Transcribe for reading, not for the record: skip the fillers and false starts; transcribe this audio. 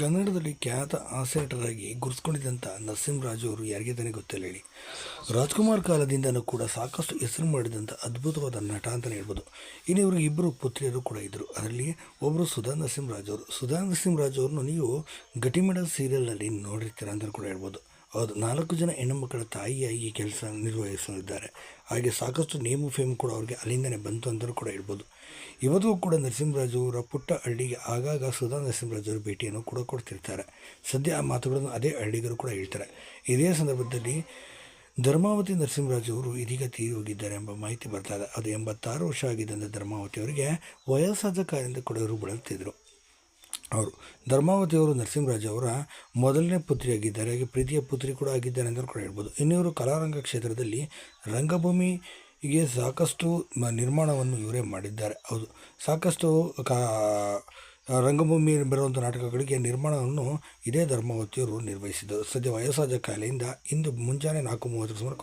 ಕನ್ನಡದಲ್ಲಿ ಖ್ಯಾತ ಹಾಸ್ಯ ನಟರಾಗಿ ಗುರುತಿಸಿಕೊಂಡಿದ್ದಂಥ ನರಸಿಂಹರಾಜು ಅವರು ಯಾರಿಗೆ ತಾನೇ ಗೊತ್ತಿಲ್ಲ ಹೇಳಿ. ರಾಜ್ಕುಮಾರ್ ಕಾಲದಿಂದನೂ ಕೂಡ ಸಾಕಷ್ಟು ಹೆಸರು ಮಾಡಿದಂಥ ಅದ್ಭುತವಾದ ನಟ ಅಂತಲೇ ಹೇಳ್ಬೋದು. ಇನ್ನು ಇವ್ರಿಗೆ ಇಬ್ಬರು ಪುತ್ರಿಯರು ಕೂಡ ಇದ್ದರು. ಅದರಲ್ಲಿ ಒಬ್ಬರು ಸುಧಾ ನರಸಿಂಹರಾಜು ಅವರು. ಸುಧಾ ನರಸಿಂಹರಾಜು ಅವ್ರನ್ನು ನೀವು ಗಟ್ಟಿಮಡ ಸೀರಿಯಲ್ನಲ್ಲಿ ನೋಡಿರ್ತೀರ ಅಂತಲೂ ಕೂಡ ಹೇಳ್ಬೋದು. ಹೌದು, 4 ಜನ ಹೆಣ್ಣುಮಕ್ಕಳ ತಾಯಿಯಾಗಿ ಕೆಲಸ ನಿರ್ವಹಿಸಲಿದ್ದಾರೆ. ಹಾಗೆ ಸಾಕಷ್ಟು ನೇಮು ಫೇಮ್ ಕೂಡ ಅವ್ರಿಗೆ ಅಲ್ಲಿಂದನೇ ಬಂತು ಅಂತಲೂ ಕೂಡ ಹೇಳ್ಬೋದು. ಇವತ್ತಿಗೂ ಕೂಡ ನರಸಿಂಹರಾಜು ಅವರ ಪುಟ್ಟ ಹಳ್ಳಿಗೆ ಆಗಾಗ ಸುಧಾ ನರಸಿಂಹರಾಜು ಅವರ ಭೇಟಿಯನ್ನು ಕೂಡ ಕೊಡ್ತಿರ್ತಾರೆ. ಸದ್ಯ ಆ ಮಾತುಗಳನ್ನು ಅದೇ ಹಳ್ಳಿಗರು ಕೂಡ ಹೇಳ್ತಾರೆ. ಇದೇ ಸಂದರ್ಭದಲ್ಲಿ ಧರ್ಮಾವತಿ ನರಸಿಂಹರಾಜು ಅವರು ಇದೀಗ ತೀರಿ ಹೋಗಿದ್ದಾರೆ ಎಂಬ ಮಾಹಿತಿ ಬರ್ತಾ ಇದೆ. ಅದು 86 ವರ್ಷ ಆಗಿದ್ದಂಥ ಧರ್ಮಾವತಿ ಅವರಿಗೆ ವಯಸ್ಸಾದ ಕಾರಣದಿಂದ ಕೂಡ ಇವರು ಬಳಲ್ತಿದ್ರು. ಅವರು ಧರ್ಮಾವತಿಯವರು ನರಸಿಂಹರಾಜು ಅವರ ಮೊದಲನೇ ಪುತ್ರಿಯಾಗಿದ್ದಾರೆ. ಹಾಗೆ ಪ್ರೀತಿಯ ಪುತ್ರಿ ಕೂಡ ಆಗಿದ್ದಾರೆ ಅಂತ ಕೂಡ ಹೇಳ್ಬೋದು. ಇನ್ನಿವರು ಕಲಾರಂಗ ಕ್ಷೇತ್ರದಲ್ಲಿ ರಂಗಭೂಮಿಗೆ ಸಾಕಷ್ಟು ನಿರ್ಮಾಣವನ್ನು ಇವರೇ ಮಾಡಿದ್ದಾರೆ. ಹೌದು, ಸಾಕಷ್ಟು ರಂಗಭೂಮಿಯಲ್ಲಿ ಬರುವಂಥ ನಾಟಕಗಳಿಗೆ ನಿರ್ಮಾಣವನ್ನು ಇದೇ ಧರ್ಮಾವತಿಯವರು ನಿರ್ವಹಿಸಿದರು. ಸದ್ಯ ವಯಸ್ಸಾದ ಕಾಯಿಲೆಯಿಂದ ಇಂದು ಮುಂಜಾನೆ 4:30 ಸುಮಾರು